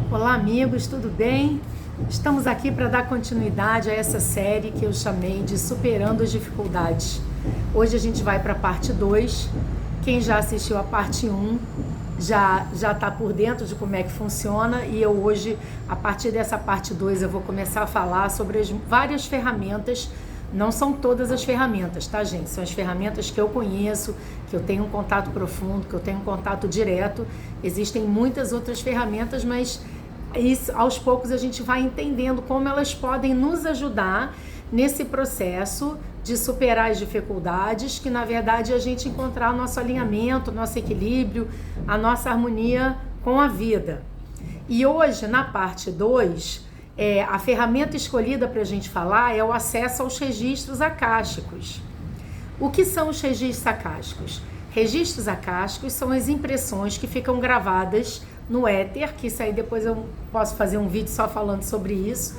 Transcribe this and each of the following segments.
Olá, amigos, tudo bem? Estamos aqui para dar continuidade a essa série que eu chamei de Superando as Dificuldades. Hoje a gente vai para a parte 2. Quem já assistiu a parte 1 já está por dentro de como é que funciona, e eu hoje, a partir dessa parte 2, eu vou começar a falar sobre as várias ferramentas. Não são todas as ferramentas, tá, gente? São as ferramentas que eu conheço, que eu tenho um contato profundo, que eu tenho um contato direto. Existem muitas outras ferramentas, mas isso, aos poucos a gente vai entendendo como elas podem nos ajudar nesse processo de superar as dificuldades, que na verdade é a gente encontrar o nosso alinhamento, o nosso equilíbrio, a nossa harmonia com a vida. E hoje, na parte 2, a ferramenta escolhida para a gente falar é o acesso aos registros acásticos. O que são os registros acásticos? Registros acásticos são as impressões que ficam gravadas no éter, que isso aí depois eu posso fazer um vídeo só falando sobre isso,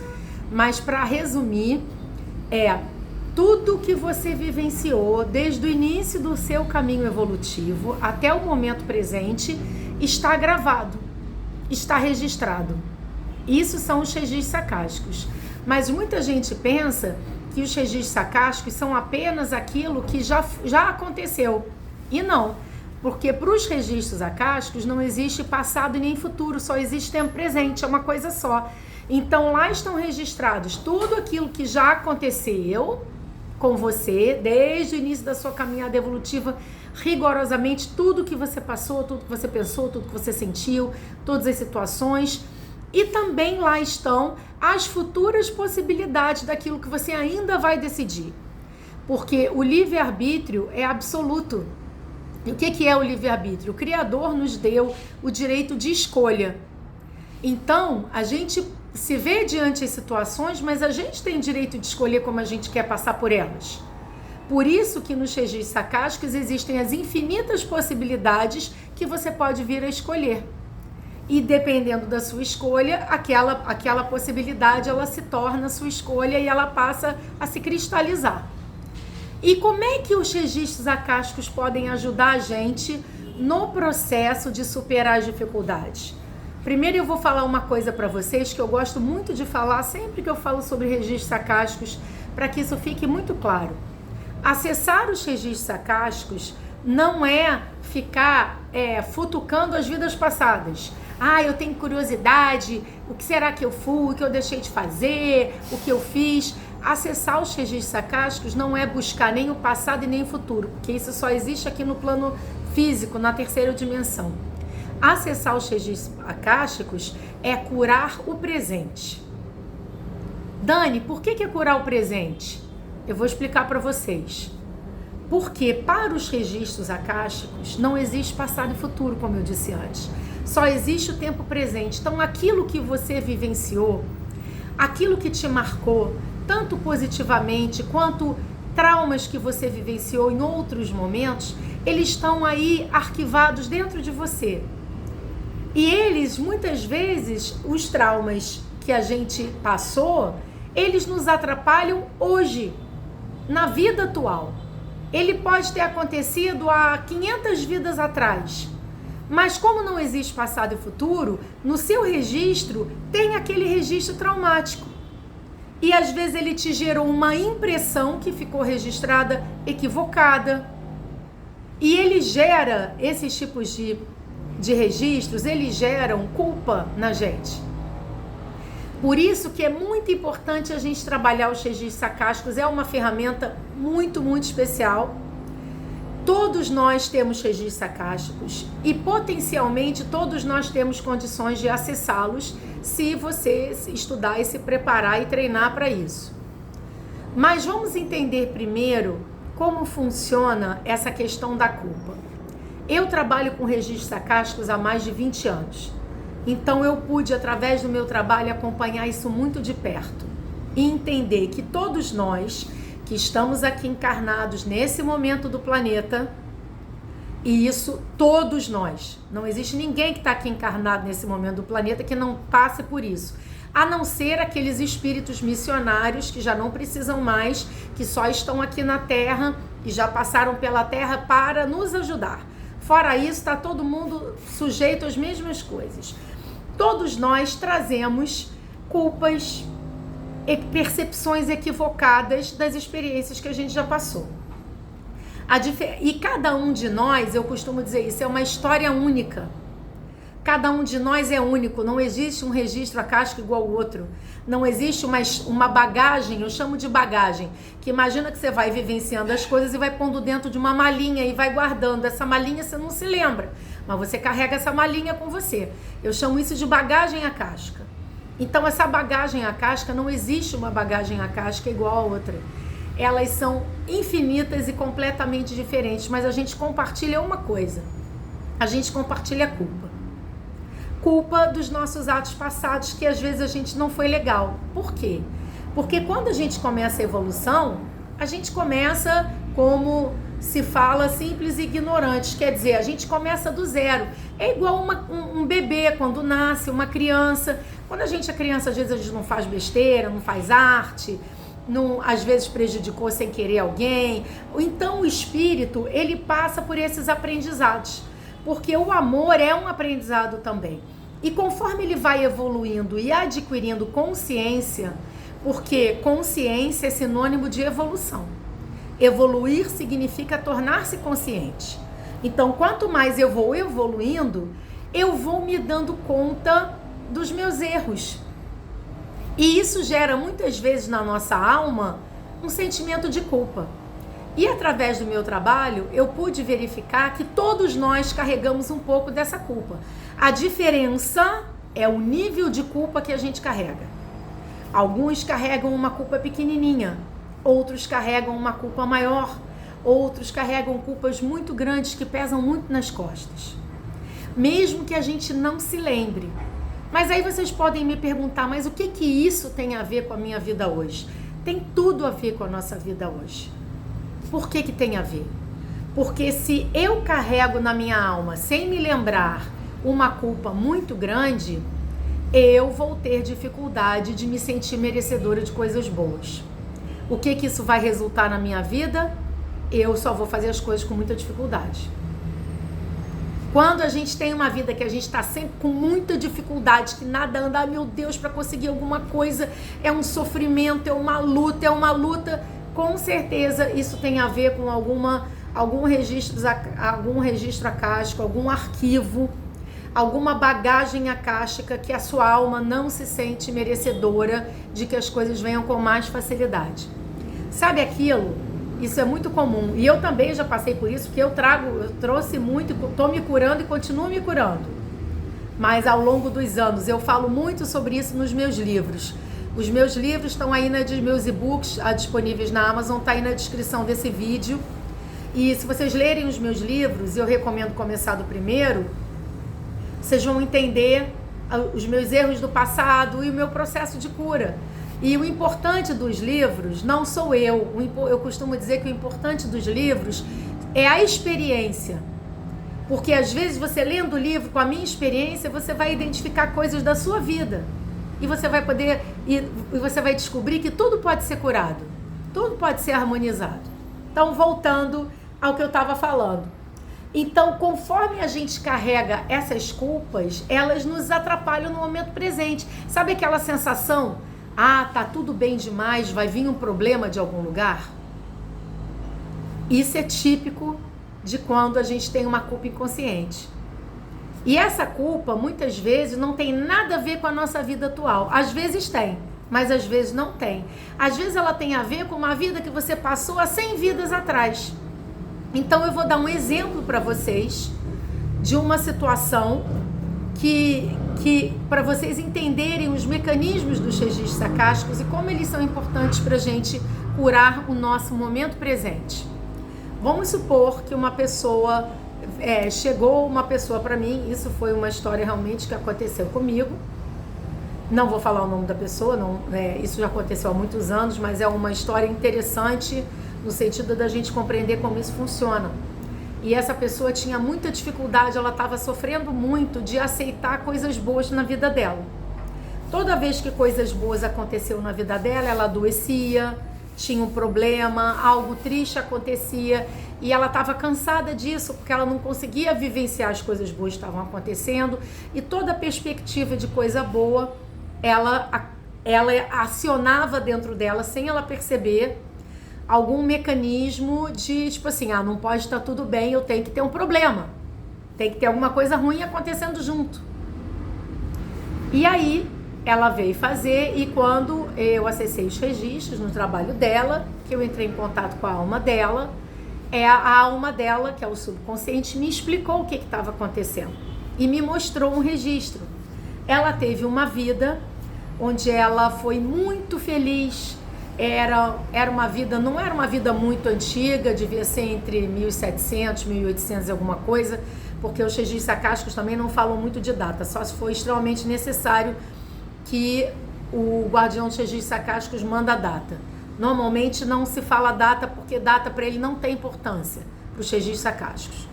mas para resumir, tudo que você vivenciou desde o início do seu caminho evolutivo até o momento presente está gravado, está registrado. Isso são os registros acásticos. Mas muita gente pensa que os registros acásticos são apenas aquilo que já aconteceu. E não, porque para os registros acásticos não existe passado e nem futuro, só existe tempo presente, é uma coisa só. Então lá estão registrados tudo aquilo que já aconteceu com você, desde o início da sua caminhada evolutiva, rigorosamente tudo que você passou, tudo que você pensou, tudo que você sentiu, todas as situações. E também lá estão as futuras possibilidades daquilo que você ainda vai decidir. Porque o livre-arbítrio é absoluto. E o que é o livre-arbítrio? O Criador nos deu o direito de escolha. Então, a gente se vê diante das situações, mas a gente tem direito de escolher como a gente quer passar por elas. Por isso que nos registros acásticos existem as infinitas possibilidades que você pode vir a escolher. E dependendo da sua escolha, aquela possibilidade ela se torna sua escolha e ela passa a se cristalizar. E como é que os registros acásticos podem ajudar a gente no processo de superar as dificuldades? Primeiro eu vou falar uma coisa para vocês que eu gosto muito de falar sempre que eu falo sobre registros acásticos, para que isso fique muito claro. Acessar os registros acásticos não é ficar futucando as vidas passadas. Eu tenho curiosidade, o que será que eu fui, o que eu deixei de fazer, o que eu fiz. Acessar os registros acásticos não é buscar nem o passado e nem o futuro, porque isso só existe aqui no plano físico, na terceira dimensão. Acessar os registros acásticos é curar o presente. Dani, por que é curar o presente? Eu vou explicar para vocês. Porque para os registros acásticos não existe passado e futuro, como eu disse antes. Só existe o tempo presente. Então, aquilo que você vivenciou, aquilo que te marcou, tanto positivamente quanto traumas que você vivenciou em outros momentos, eles estão aí arquivados dentro de você. E eles, muitas vezes, os traumas que a gente passou, eles nos atrapalham hoje, na vida atual. Ele pode ter acontecido há 500 vidas atrás. Mas como não existe passado e futuro, no seu registro tem aquele registro traumático. E às vezes ele te gerou uma impressão que ficou registrada equivocada. E ele gera, esses tipos de registros, eles geram culpa na gente. Por isso que é muito importante a gente trabalhar os registros acásticos, é uma ferramenta muito, muito especial. Todos nós temos registros acásticos e potencialmente todos nós temos condições de acessá-los se você estudar e se preparar e treinar para isso. Mas vamos entender primeiro como funciona essa questão da culpa. Eu trabalho com registros acásticos há mais de 20 anos. Então eu pude, através do meu trabalho, acompanhar isso muito de perto e entender que todos nós que estamos aqui encarnados nesse momento do planeta, e isso todos nós, não existe ninguém que está aqui encarnado nesse momento do planeta que não passe por isso, a não ser aqueles espíritos missionários que já não precisam mais, que só estão aqui na Terra e já passaram pela Terra para nos ajudar. Fora isso, está todo mundo sujeito às mesmas coisas. Todos nós trazemos culpas e percepções equivocadas das experiências que a gente já passou. E cada um de nós, eu costumo dizer isso, é uma história única. Cada um de nós é único, não existe um registro acástico igual ao outro. Não existe uma bagagem, eu chamo de bagagem, que imagina que você vai vivenciando as coisas e vai pondo dentro de uma malinha e vai guardando. Essa malinha você não se lembra, mas você carrega essa malinha com você. Eu chamo isso de bagagem acástica. Então essa bagagem acástica, não existe uma bagagem acástica igual a outra. Elas são infinitas e completamente diferentes, mas a gente compartilha uma coisa. A gente compartilha a culpa. Culpa dos nossos atos passados, que às vezes a gente não foi legal. Por quê? Porque quando a gente começa a evolução, a gente começa, como se fala, simples e ignorantes. Quer dizer, a gente começa do zero. É igual um bebê quando nasce, uma criança. Quando a gente é criança, às vezes a gente não faz besteira, não faz arte, não, às vezes prejudicou sem querer alguém. Então o espírito, ele passa por esses aprendizados. Porque o amor é um aprendizado também. E conforme ele vai evoluindo e adquirindo consciência, porque consciência é sinônimo de evolução. Evoluir significa tornar-se consciente. Então, quanto mais eu vou evoluindo, eu vou me dando conta dos meus erros. E isso gera muitas vezes na nossa alma um sentimento de culpa. E através do meu trabalho, eu pude verificar que todos nós carregamos um pouco dessa culpa. A diferença é o nível de culpa que a gente carrega. Alguns carregam uma culpa pequenininha, outros carregam uma culpa maior, outros carregam culpas muito grandes que pesam muito nas costas. Mesmo que a gente não se lembre. Mas aí vocês podem me perguntar, mas o que isso tem a ver com a minha vida hoje? Tem tudo a ver com a nossa vida hoje. Por que tem a ver? Porque se eu carrego na minha alma, sem me lembrar, uma culpa muito grande, eu vou ter dificuldade de me sentir merecedora de coisas boas. O que isso vai resultar na minha vida? Eu só vou fazer as coisas com muita dificuldade. Quando a gente tem uma vida que a gente está sempre com muita dificuldade, que nada anda, meu Deus, para conseguir alguma coisa, é um sofrimento, é uma luta, com certeza isso tem a ver com algum registro acástico, algum arquivo, alguma bagagem acástica que a sua alma não se sente merecedora de que as coisas venham com mais facilidade. Sabe aquilo? Isso é muito comum. E eu também já passei por isso, porque eu trouxe muito, estou me curando e continuo me curando. Mas ao longo dos anos, eu falo muito sobre isso nos meus livros. Os meus livros estão aí meus e-books disponíveis na Amazon, está aí na descrição desse vídeo. E se vocês lerem os meus livros, eu recomendo começar do primeiro, vocês vão entender os meus erros do passado e o meu processo de cura. E o importante dos livros não sou eu. Eu costumo dizer que o importante dos livros é a experiência. Porque às vezes você lendo o livro com a minha experiência, você vai identificar coisas da sua vida. E você vai você vai descobrir que tudo pode ser curado. Tudo pode ser harmonizado. Então, voltando ao que eu estava falando. Então, conforme a gente carrega essas culpas, elas nos atrapalham no momento presente. Sabe aquela sensação? Ah, tá tudo bem demais, vai vir um problema de algum lugar? Isso é típico de quando a gente tem uma culpa inconsciente. E essa culpa, muitas vezes, não tem nada a ver com a nossa vida atual. Às vezes tem, mas às vezes não tem. Às vezes ela tem a ver com uma vida que você passou há 100 vidas atrás. Então eu vou dar um exemplo para vocês de uma situação que para vocês entenderem os mecanismos dos registros acásticos e como eles são importantes para a gente curar o nosso momento presente. Vamos supor que uma pessoa, chegou uma pessoa para mim, isso foi uma história realmente que aconteceu comigo, não vou falar o nome da pessoa, não, isso já aconteceu há muitos anos, mas é uma história interessante no sentido da gente compreender como isso funciona. E essa pessoa tinha muita dificuldade, ela estava sofrendo muito de aceitar coisas boas na vida dela. Toda vez que coisas boas aconteceram na vida dela, ela adoecia, tinha um problema, algo triste acontecia e ela estava cansada disso porque ela não conseguia vivenciar as coisas boas que estavam acontecendo e toda a perspectiva de coisa boa ela acionava dentro dela sem ela perceber algum mecanismo de tipo assim, não pode estar tudo bem, eu tenho que ter um problema, tem que ter alguma coisa ruim acontecendo junto. E aí ela veio fazer e quando eu acessei os registros no trabalho dela, que eu entrei em contato com a alma dela, a alma dela, que é o subconsciente, me explicou o que estava acontecendo e me mostrou um registro. Ela teve uma vida onde ela foi muito feliz, era uma vida, não era uma vida muito antiga, devia ser entre 1700, 1800 e alguma coisa, porque os registros acásticos também não falam muito de data, só se for extremamente necessário que o guardião dos registros acásticos manda a data. Normalmente não se fala data porque data para ele não tem importância para os registros acásticos.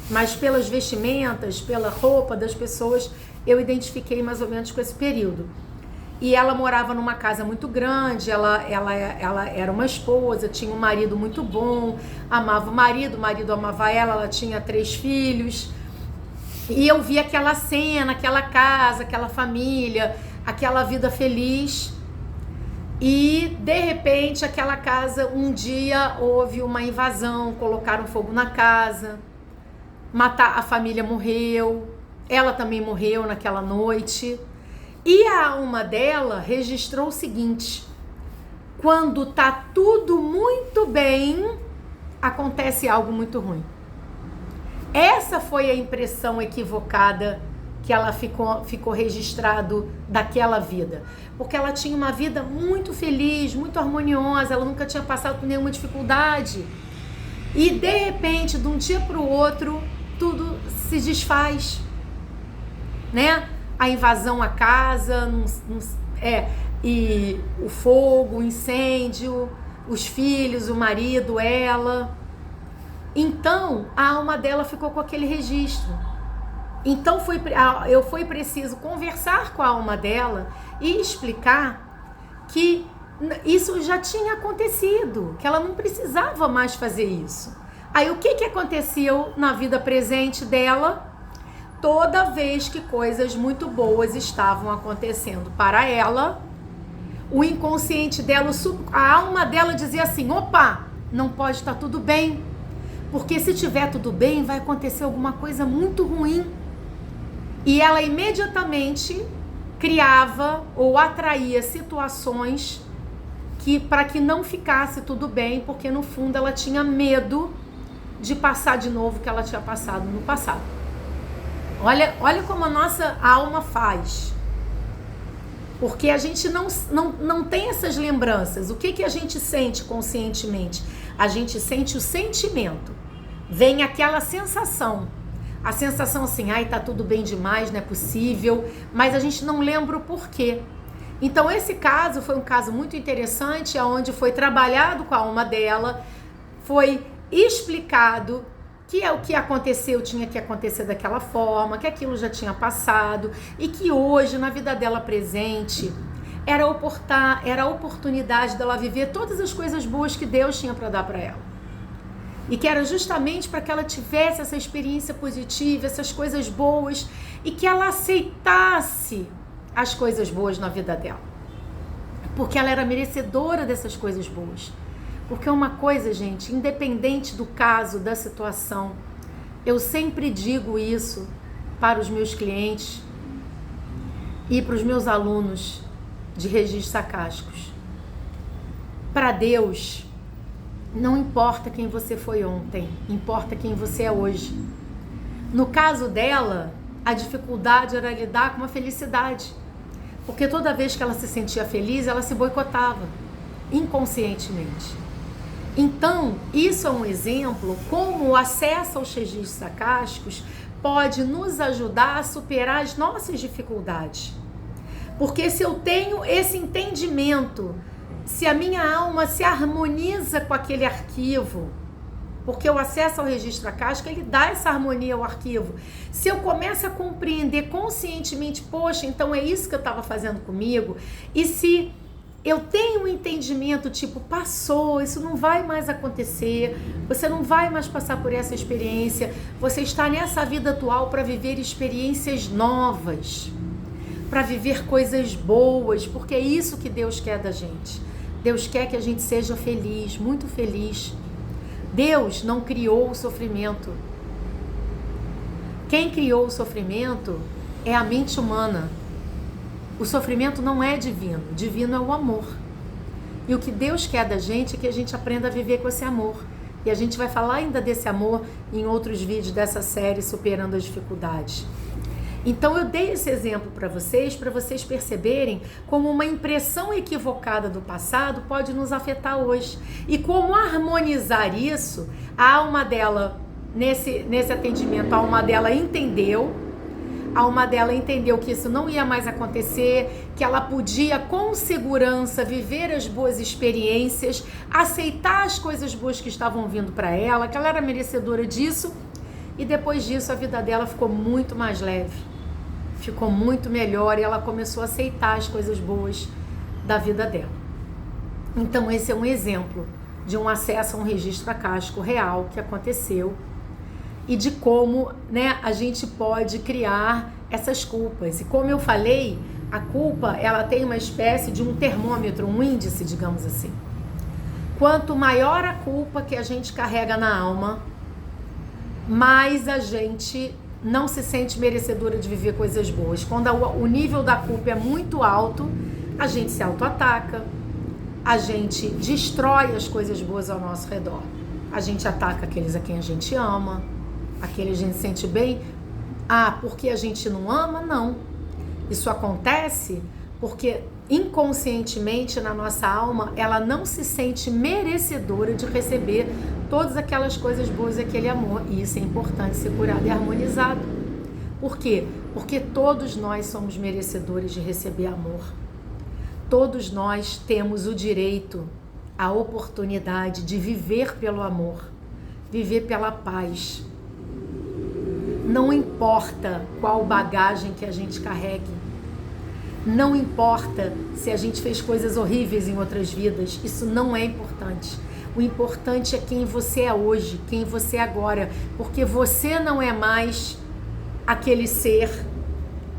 Mas pelas vestimentas, pela roupa das pessoas, eu identifiquei mais ou menos com esse período. E ela morava numa casa muito grande, ela era uma esposa, tinha um marido muito bom, amava o marido amava ela tinha 3 filhos. E eu vi aquela cena, aquela casa, aquela família, aquela vida feliz. E de repente aquela casa, um dia houve uma invasão, colocaram fogo na casa, a família morreu, ela também morreu naquela noite. E a alma dela registrou o seguinte: quando tá tudo muito bem, acontece algo muito ruim. Essa foi a impressão equivocada que ela ficou registrado daquela vida. Porque ela tinha uma vida muito feliz, muito harmoniosa, ela nunca tinha passado por nenhuma dificuldade. E de repente, de um dia para o outro, tudo se desfaz, né? A invasão à casa, e o fogo, o incêndio, os filhos, o marido, ela. Então, a alma dela ficou com aquele registro. Então, foi preciso conversar com a alma dela e explicar que isso já tinha acontecido, que ela não precisava mais fazer isso. Aí, o que aconteceu na vida presente dela? Toda vez que coisas muito boas estavam acontecendo para ela, o inconsciente dela, a alma dela dizia assim: opa, não pode estar tudo bem, porque se tiver tudo bem, vai acontecer alguma coisa muito ruim. E ela imediatamente criava ou atraía situações para que não ficasse tudo bem, porque no fundo ela tinha medo de passar de novo o que ela tinha passado no passado. Olha como a nossa alma faz. Porque a gente não tem essas lembranças. O que a gente sente conscientemente? A gente sente o sentimento. Vem aquela sensação. A sensação assim, tá tudo bem demais, não é possível. Mas a gente não lembra o porquê. Então esse caso foi um caso muito interessante, onde foi trabalhado com a alma dela, foi explicado que o que aconteceu tinha que acontecer daquela forma, que aquilo já tinha passado e que hoje, na vida dela presente, era a oportunidade dela viver todas as coisas boas que Deus tinha para dar para ela. E que era justamente para que ela tivesse essa experiência positiva, essas coisas boas, e que ela aceitasse as coisas boas na vida dela. Porque ela era merecedora dessas coisas boas. Porque uma coisa, gente, independente do caso, da situação, eu sempre digo isso para os meus clientes e para os meus alunos de registros acásticos. Para Deus, não importa quem você foi ontem, importa quem você é hoje. No caso dela, a dificuldade era lidar com a felicidade. Porque toda vez que ela se sentia feliz, ela se boicotava, inconscientemente. Então, isso é um exemplo como o acesso aos registros acásticos pode nos ajudar a superar as nossas dificuldades. Porque se eu tenho esse entendimento, se a minha alma se harmoniza com aquele arquivo, porque o acesso ao registro acástico, ele dá essa harmonia ao arquivo. Se eu começo a compreender conscientemente, poxa, então é isso que eu estava fazendo comigo, e se eu tenho um entendimento, tipo, passou, isso não vai mais acontecer, você não vai mais passar por essa experiência, você está nessa vida atual para viver experiências novas, para viver coisas boas, porque é isso que Deus quer da gente. Deus quer que a gente seja feliz, muito feliz. Deus não criou o sofrimento. Quem criou o sofrimento é a mente humana. O sofrimento não é divino, divino é o amor. E o que Deus quer da gente é que a gente aprenda a viver com esse amor. E a gente vai falar ainda desse amor em outros vídeos dessa série Superando as Dificuldades. Então eu dei esse exemplo para vocês perceberem como uma impressão equivocada do passado pode nos afetar hoje. E como harmonizar isso, a alma dela, nesse atendimento, a alma dela entendeu que isso não ia mais acontecer, que ela podia com segurança viver as boas experiências, aceitar as coisas boas que estavam vindo para ela, que ela era merecedora disso, e depois disso a vida dela ficou muito mais leve, ficou muito melhor e ela começou a aceitar as coisas boas da vida dela. Então esse é um exemplo de um acesso a um registro acástico real que aconteceu e de como, né, a gente pode criar essas culpas. E como eu falei, a culpa, ela tem uma espécie de um termômetro, um índice, digamos assim. Quanto maior a culpa que a gente carrega na alma, mais a gente não se sente merecedora de viver coisas boas. Quando o nível da culpa é muito alto, a gente se autoataca, a gente destrói as coisas boas ao nosso redor. A gente ataca aqueles a quem a gente ama, aquele a gente sente bem. Ah, porque a gente não ama? Não. Isso acontece porque inconscientemente na nossa alma ela não se sente merecedora de receber todas aquelas coisas boas e aquele amor. E isso é importante ser curado e harmonizado. Por quê? Porque todos nós somos merecedores de receber amor. Todos nós temos o direito, a oportunidade de viver pelo amor, viver pela paz. Não importa qual bagagem que a gente carregue, não importa se a gente fez coisas horríveis em outras vidas, isso não é importante. O importante é quem você é hoje, quem você é agora, porque você não é mais aquele ser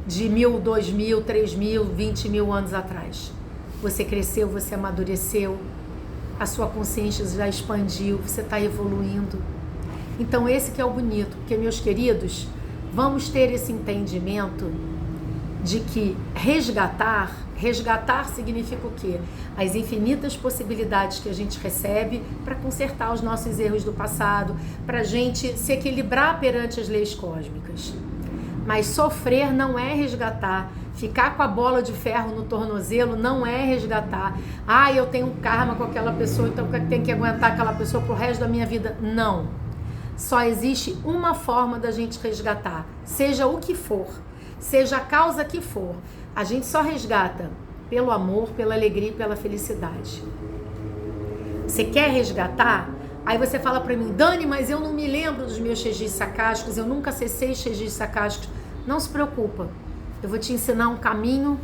de 1000, 2000, 3000, 20 mil anos atrás. Você cresceu, você amadureceu, a sua consciência já expandiu, você está evoluindo. Então esse que é o bonito, porque, meus queridos, vamos ter esse entendimento de que resgatar significa o quê? As infinitas possibilidades que a gente recebe para consertar os nossos erros do passado, para a gente se equilibrar perante as leis cósmicas. Mas sofrer não é resgatar. Ficar com a bola de ferro no tornozelo não é resgatar. Ah, eu tenho um karma com aquela pessoa, então eu tenho que aguentar aquela pessoa pro resto da minha vida. Não. Só existe uma forma da gente resgatar, seja o que for, seja a causa que for. A gente só resgata pelo amor, pela alegria e pela felicidade. Você quer resgatar? Aí você fala pra mim, Dani, mas eu não me lembro dos meus registros sacásticos, eu nunca acessei os registros sacásticos. Não se preocupa, eu vou te ensinar um caminho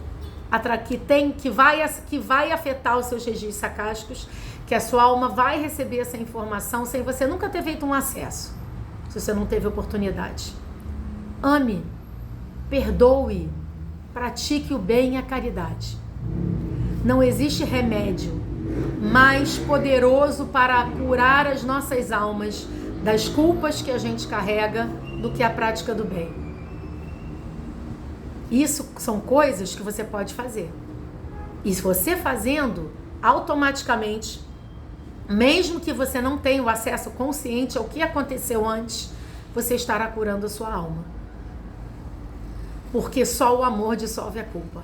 que vai afetar os seus registros sacásticos, que a sua alma vai receber essa informação sem você nunca ter feito um acesso, se você não teve oportunidade. Ame, perdoe, pratique o bem e a caridade. Não existe remédio mais poderoso para curar as nossas almas das culpas que a gente carrega do que a prática do bem. Isso são coisas que você pode fazer. E se você fazendo, automaticamente, mesmo que você não tenha o acesso consciente ao que aconteceu antes, você estará curando a sua alma. Porque só o amor dissolve a culpa.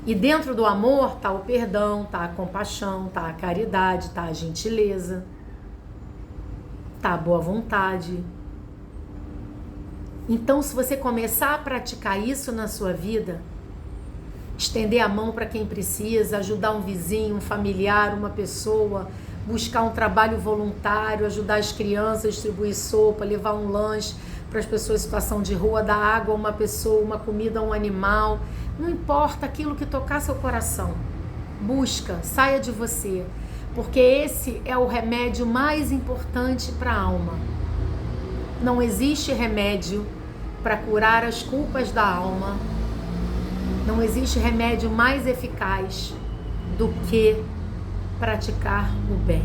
E dentro do amor está o perdão, está a compaixão, está a caridade, está a gentileza, está a boa vontade. Então, se você começar a praticar isso na sua vida, estender a mão para quem precisa, ajudar um vizinho, um familiar, uma pessoa, buscar um trabalho voluntário, ajudar as crianças, distribuir sopa, levar um lanche para as pessoas em situação de rua, dar água a uma pessoa, uma comida a um animal, não importa aquilo que tocar seu coração. busca, saia de você, porque esse é o remédio mais importante para a alma. Não existe remédio para curar as culpas da alma. Não existe remédio mais eficaz do que praticar o bem.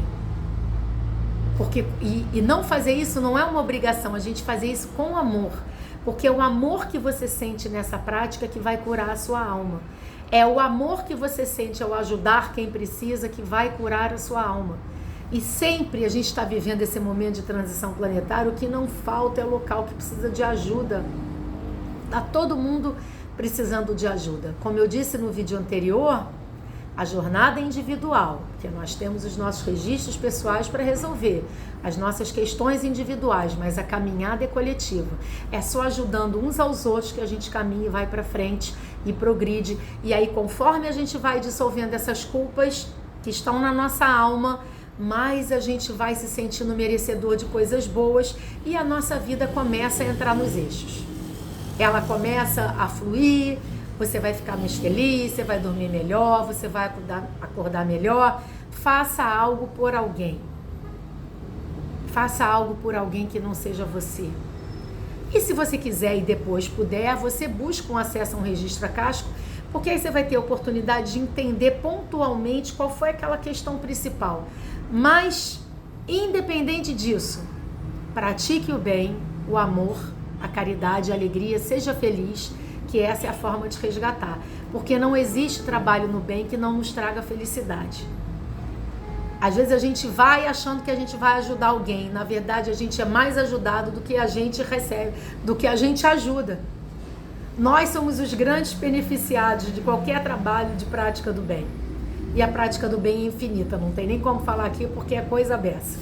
Porque, e não fazer isso não é uma obrigação, a gente fazer isso com amor. Porque é o amor que você sente nessa prática que vai curar a sua alma. É o amor que você sente ao ajudar quem precisa que vai curar a sua alma. E sempre a gente está vivendo esse momento de transição planetária, o que não falta é o local que precisa de ajuda. Está todo mundo precisando de ajuda. Como eu disse no vídeo anterior, a jornada é individual, porque nós temos os nossos registros pessoais para resolver, as nossas questões individuais, mas a caminhada é coletiva. É só ajudando uns aos outros que a gente caminha e vai para frente e progride. E aí, conforme a gente vai dissolvendo essas culpas que estão na nossa alma, mais a gente vai se sentindo merecedor de coisas boas e a nossa vida começa a entrar nos eixos. Ela começa a fluir, você vai ficar mais feliz, você vai dormir melhor, você vai acordar melhor. Faça algo por alguém. Faça algo por alguém que não seja você. E se você quiser e depois puder, você busca um acesso a um registro acástico, porque aí você vai ter a oportunidade de entender pontualmente qual foi aquela questão principal. Mas, independente disso, pratique o bem, o amor, a caridade, a alegria, seja feliz, que essa é a forma de resgatar. Porque não existe trabalho no bem que não nos traga felicidade. Às vezes a gente vai achando que a gente vai ajudar alguém. Na verdade, a gente é mais ajudado do que a gente recebe, do que a gente ajuda. Nós somos os grandes beneficiados de qualquer trabalho de prática do bem. E a prática do bem é infinita, não tem nem como falar aqui porque é coisa beça.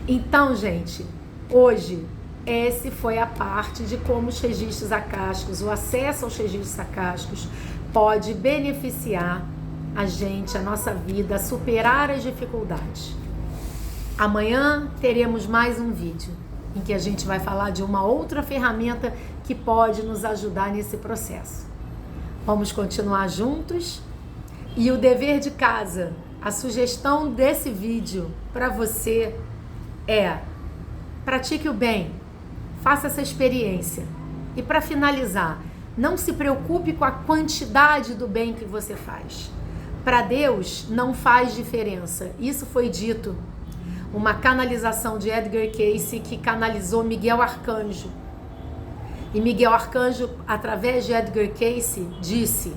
Então, gente, hoje, essa foi a parte de como os registros acásticos, o acesso aos registros acásticos pode beneficiar a gente, a nossa vida, a superar as dificuldades. Amanhã teremos mais um vídeo em que a gente vai falar de uma outra ferramenta que pode nos ajudar nesse processo. Vamos continuar juntos? E o dever de casa, a sugestão desse vídeo para você é: pratique o bem, faça essa experiência. E para finalizar, não se preocupe com a quantidade do bem que você faz. Para Deus não faz diferença. Isso foi dito. Uma canalização de Edgar Cayce que canalizou Miguel Arcanjo. E Miguel Arcanjo, através de Edgar Cayce, disse: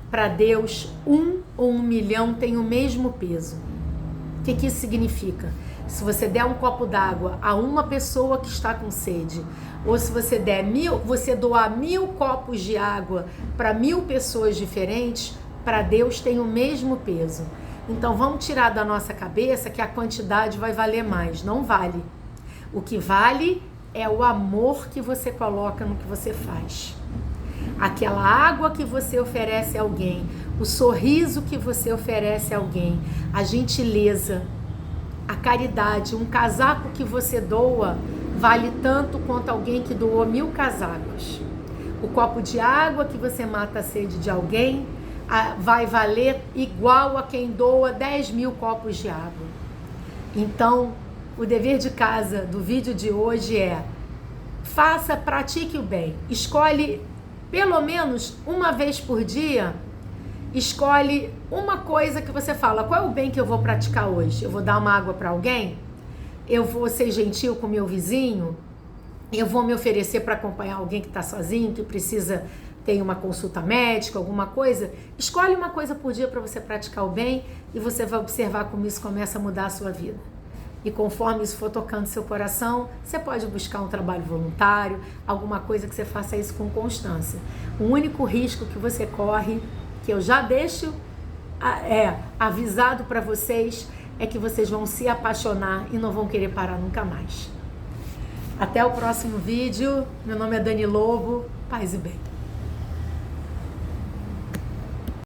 para Deus, 1 ou 1 milhão tem o mesmo peso. O que isso significa? Se você der um copo d'água a uma pessoa que está com sede, ou se você doar 1000 copos de água para 1000 pessoas diferentes, para Deus tem o mesmo peso. Então vamos tirar da nossa cabeça que a quantidade vai valer mais. Não vale. O que vale é o amor que você coloca no que você faz. Aquela água que você oferece a alguém, o sorriso que você oferece a alguém, a gentileza, a caridade, um casaco que você doa vale tanto quanto alguém que doou 1000 casacos. O copo de água que você mata a sede de alguém vai valer igual a quem doa 10.000 copos de água. Então, o dever de casa do vídeo de hoje é: pratique o bem. Escolhe pelo menos uma vez por dia, escolhe uma coisa que você fala: qual é o bem que eu vou praticar hoje? Eu vou dar uma água para alguém? Eu vou ser gentil com meu vizinho? Eu vou me oferecer para acompanhar alguém que está sozinho, que precisa ter uma consulta médica, alguma coisa? Escolhe uma coisa por dia para você praticar o bem e você vai observar como isso começa a mudar a sua vida. E conforme isso for tocando seu coração, você pode buscar um trabalho voluntário, alguma coisa que você faça isso com constância. O único risco que você corre, que eu já deixo avisado para vocês, é que vocês vão se apaixonar e não vão querer parar nunca mais. Até o próximo vídeo. Meu nome é Dani Lobo. Paz e bem.